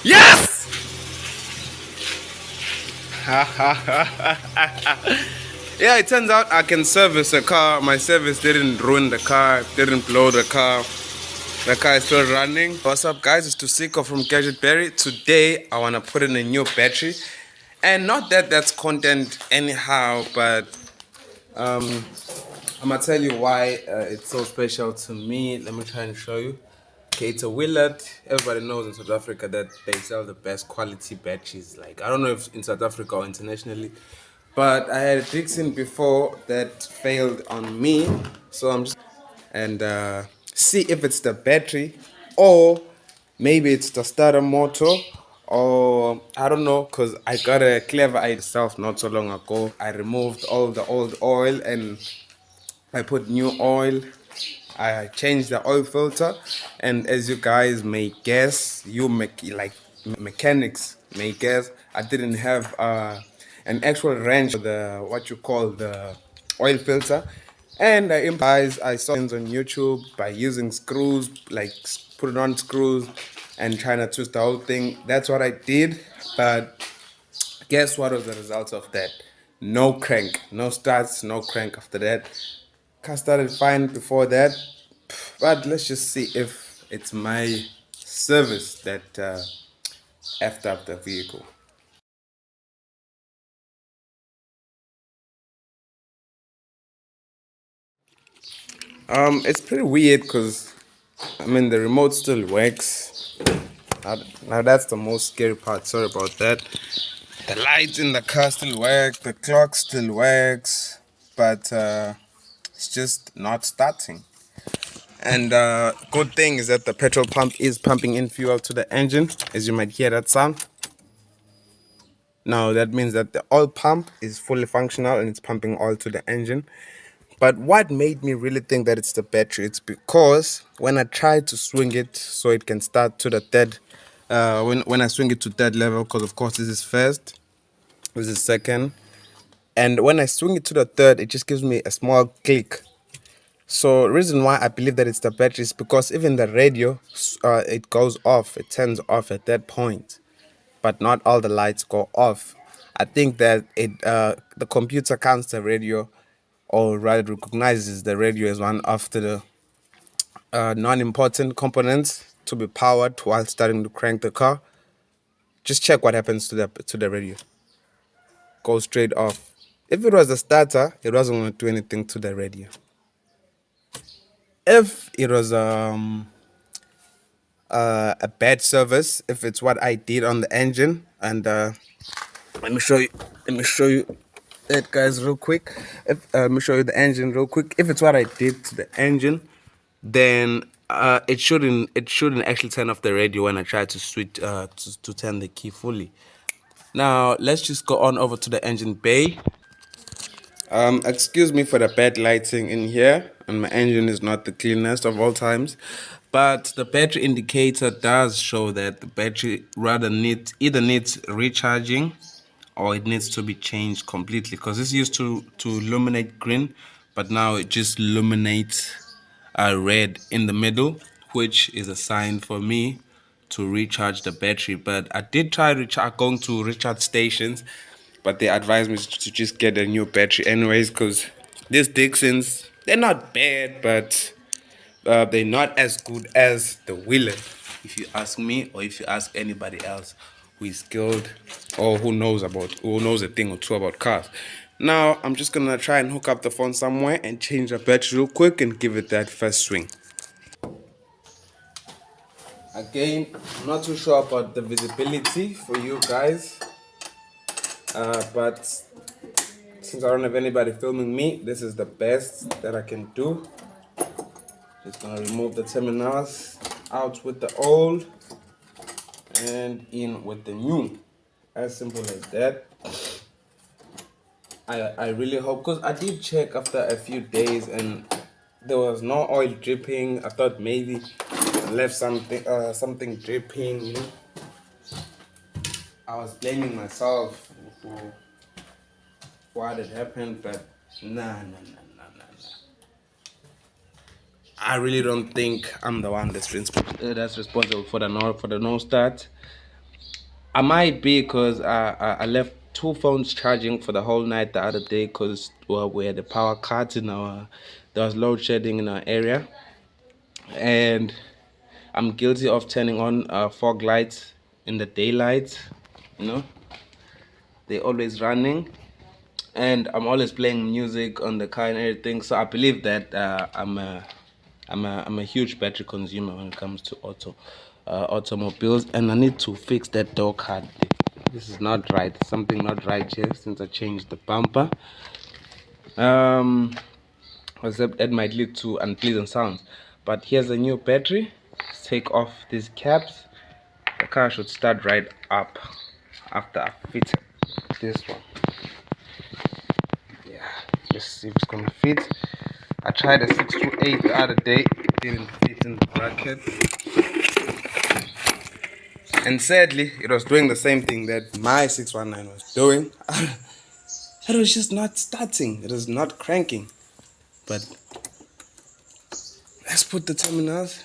Yes! Yeah, it turns out I can service a car. My service didn't ruin the car, didn't blow the car. The car is still running. What's up, guys? It's Tusiko from Gadget Berry. Today, I want to put in a new battery. And not that that's content anyhow, but I'm going to tell you why it's so special to me. Let me try and show you. Okay, it's a Willard. Everybody knows in South Africa that they sell the best quality batteries. Like, I don't know if in South Africa or internationally, but I had a Dixon before that failed on me. So I'm just and see if it's the battery or maybe it's the starter motor or I don't know, because I got a clever idea myself not so long ago. I removed all the old oil and I put new oil. I changed the oil filter, and as you guys may guess, mechanics may guess, I didn't have an actual wrench for the what you call the oil filter, and I improvised. I saw things on YouTube by using screws, like put it on screws, and trying to twist the whole thing. That's what I did, but guess what was the result of that? No crank, no starts, no crank after that. Car started fine before that, but let's just see if it's my service that effed up the vehicle. It's pretty weird because I mean the remote still works. Now that's the most scary part. Sorry about that. The lights in the car still work. The clock still works, but it's just not starting. And good thing is that the petrol pump is pumping in fuel to the engine, as you might hear that sound. Now that means that the oil pump is fully functional and it's pumping oil to the engine. But what made me really think that it's the battery, it's because when I tried to swing it so it can start to the third, when I swing it to third level, because of course this is first, this is second, and when I swing it to the third, it just gives me a small click. So reason why I believe that it's the battery is because even the radio, it goes off, it turns off at that point, but not all the lights go off. I think that the computer counts the radio, or rather recognizes the radio as one of the non-important components to be powered while starting to crank the car. Just check what happens to the radio. Go straight off. If it was the starter, it wasn't going to do anything to the radio. If it was a bad service, if it's what I did on the engine, and let me show you. Let me show you that, guys, real quick. Let me show you the engine real quick. If it's what I did to the engine, then it shouldn't actually turn off the radio when I try to switch to turn the key fully. Now let's just go on over to the engine bay. Excuse me for the bad lighting in here, and my engine is not the cleanest of all times, but the battery indicator does show that the battery rather either needs recharging or it needs to be changed completely, because this used to illuminate green, but now it just illuminates red in the middle, which is a sign for me to recharge the battery. But I did try going to recharge stations, but they advised me to just get a new battery anyways, because these Dixons, they're not bad, but they're not as good as the Wheeler, if you ask me, or if you ask anybody else who is skilled or who knows a thing or two about cars. Now I'm just gonna try and hook up the phone somewhere and change the battery real quick and give it that first swing. Again, I'm not too sure about the visibility for you guys, but since I don't have anybody filming me, this is the best that I can do. Just gonna remove the terminals, out with the old and in with the new. As simple as that. I really hope, because I did check after a few days and there was no oil dripping. I thought maybe I left something dripping, you know. I was blaming myself for what had happened, but nah. I really don't think I'm the one that's responsible for the no start. I might be because I left two phones charging for the whole night the other day because we had a power cut there was load shedding in our area, and I'm guilty of turning on fog lights in the daylight. You know, they're always running, and I'm always playing music on the car and everything. So I believe that I'm a huge battery consumer when it comes to automobiles, and I need to fix that door card. This is not right. Something not right here since I changed the bumper. Except that might lead to unpleasant sounds. But here's a new battery. Let's take off these caps. The car should start right up after I fit this one. Yeah, let's see if it's gonna fit. I tried a 628 the other day. It didn't fit in the bracket. And sadly, it was doing the same thing that my 619 was doing. It was just not starting. It was not cranking. But let's put the terminals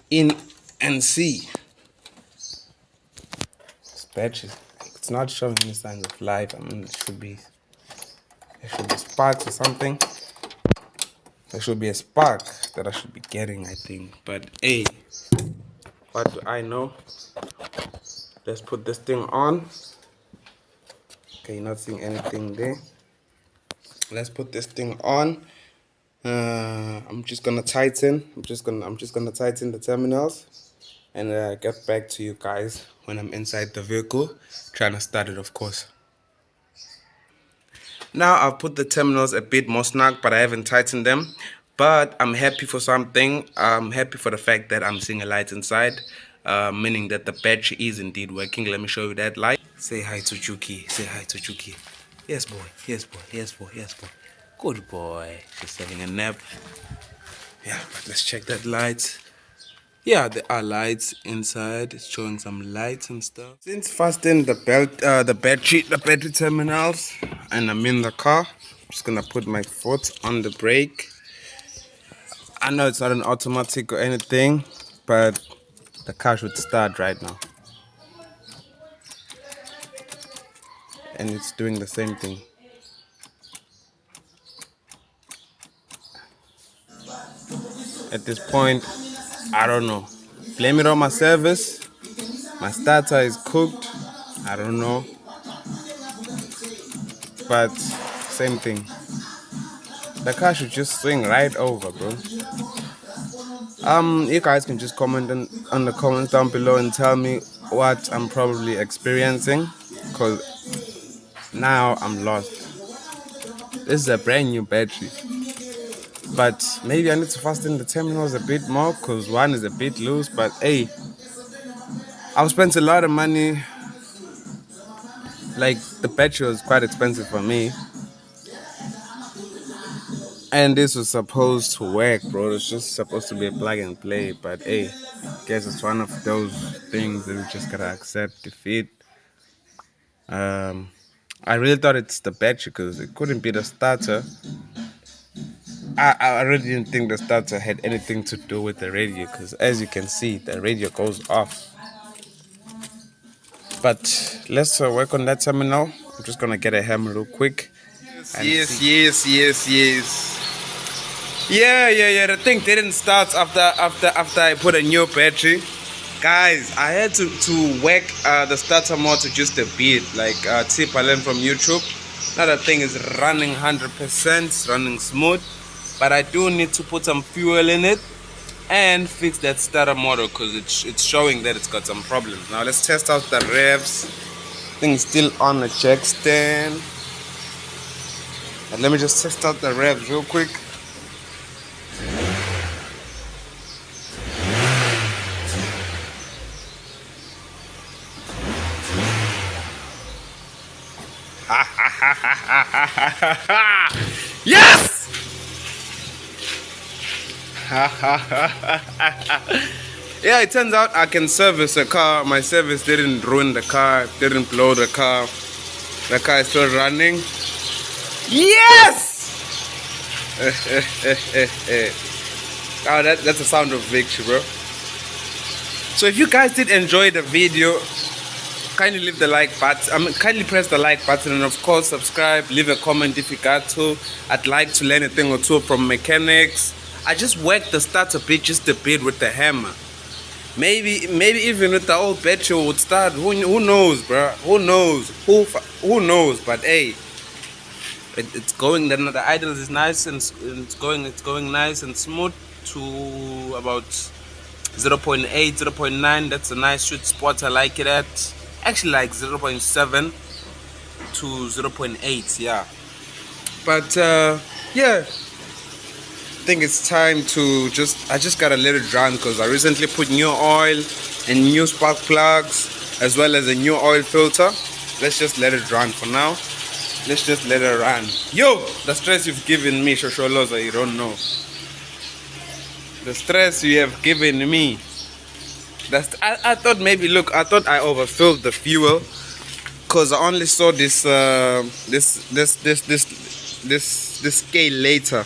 in and see. This battery, it's not showing any signs of life. I mean, there should be sparks or something. There should be a spark that I should be getting, I think. But hey, what do I know? Let's put this thing on. Okay, not seeing anything there. Let's put this thing on. I'm just gonna tighten. I'm just gonna tighten the terminals, and get back to you guys when I'm inside the vehicle, trying to start it, of course. Now I've put the terminals a bit more snug, but I haven't tightened them. But I'm happy for something. I'm happy for the fact that I'm seeing a light inside, meaning that the battery is indeed working. Let me show you that light. Say hi to Chuki. Say hi to Chuki. Yes, boy. Yes, boy. Yes, boy. Yes, boy. Good boy. Just having a nap. Yeah, but let's check that light. Yeah, there are lights inside. It's showing some lights and stuff. Since fastening the battery terminals, and I'm in the car, I'm just gonna put my foot on the brake. I know it's not an automatic or anything, but the car should start right now. And it's doing the same thing. At this point, I don't know. Blame it on my service. My starter is cooked. I don't know. But same thing. The car should just swing right over, bro. You guys can just comment on the comments down below and tell me what I'm probably experiencing, because now I'm lost. This is a brand new battery, but maybe I need to fasten the terminals a bit more because one is a bit loose. But hey, I've spent a lot of money. Like, the battery was quite expensive for me, and this was supposed to work, bro. It's just supposed to be a plug and play. But hey, guess it's one of those things that we just gotta accept defeat. I really thought it's the battery because it couldn't be the starter. I really didn't think the starter had anything to do with the radio, because as you can see, the radio goes off. But let's work on that terminal. I'm just gonna get a hammer real quick. Yes. Yeah. The thing didn't start after I put a new battery. Guys, I had to whack the starter motor just a bit, like a tip I learned from YouTube. Now the thing is running 100%, running smooth, but I do need to put some fuel in it and fix that starter motor because it's showing that it's got some problems. Now let's test out the revs. Thing's still on the jack stand. And let me just test out the revs real quick. Yes! Yeah, it turns out I can service a car. My service didn't ruin the car, didn't blow the car. The car is still running. Yes! Oh, that's the sound of victory, bro. So if you guys did enjoy the video, kindly leave the like button. Kindly press the like button, and of course subscribe. Leave a comment if you got to. I'd like to learn a thing or two from mechanics. I just worked the starter bit just a bit with the hammer. Maybe even with the old battery would start. Who knows, bro? Who knows? Who knows? But hey, it's going. The idles is nice and it's going nice and smooth to about 0.8, 0.9. That's a nice sweet spot. I like it at. Actually, like 0.7 to 0.8. Yeah. But yeah. I think it's time to I just gotta let it run because I recently put new oil and new spark plugs as well as a new oil filter. Let's just let it run for now. Let's just let it run. Yo, the stress you've given me, Shosholoza, you don't know. The stress you have given me. I thought maybe, look, I thought I overfilled the fuel because I only saw this scale later.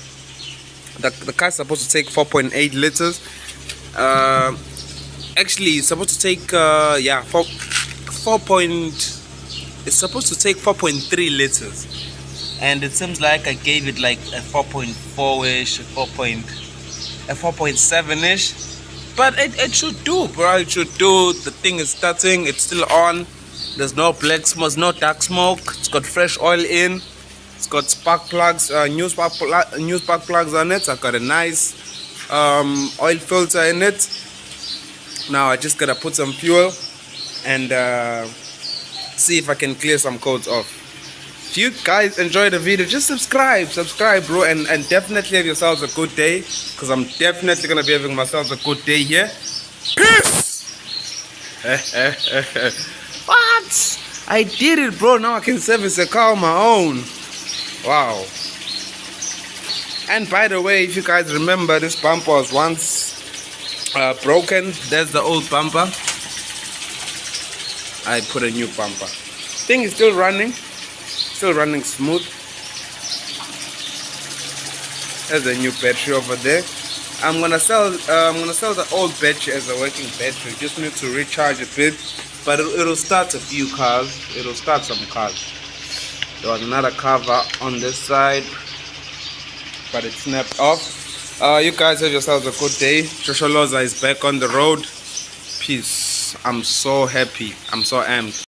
The car's supposed to take 4.8 liters. Actually, it's supposed to take it's supposed to take 4.3 liters, and it seems like I gave it like a 4.4ish, a 4.7ish. But it should do, bro. It should do. The thing is starting. It's still on. There's no black smoke, no dark smoke. It's got fresh oil in. It's got spark plugs, new spark plugs on it. I've got a nice oil filter in it. Now I just gotta put some fuel and see if I can clear some codes off. If you guys enjoyed the video, just subscribe, bro, and definitely have yourselves a good day, because I'm definitely gonna be having myself a good day here. Peace. What? I did it, bro. Now I can service a car on my own. Wow. And by the way, if you guys remember, this bumper was once broken. There's the old bumper. I put a new bumper. Thing is still running smooth. There's a new battery over there. I'm gonna sell the old battery as a working battery. Just need to recharge a bit, but it'll start a few cars. It'll start some cars. There was another cover on this side, but it snapped off. You guys have yourselves a good day. Shosholoza is back on the road. Peace. I'm so happy. I'm so amped.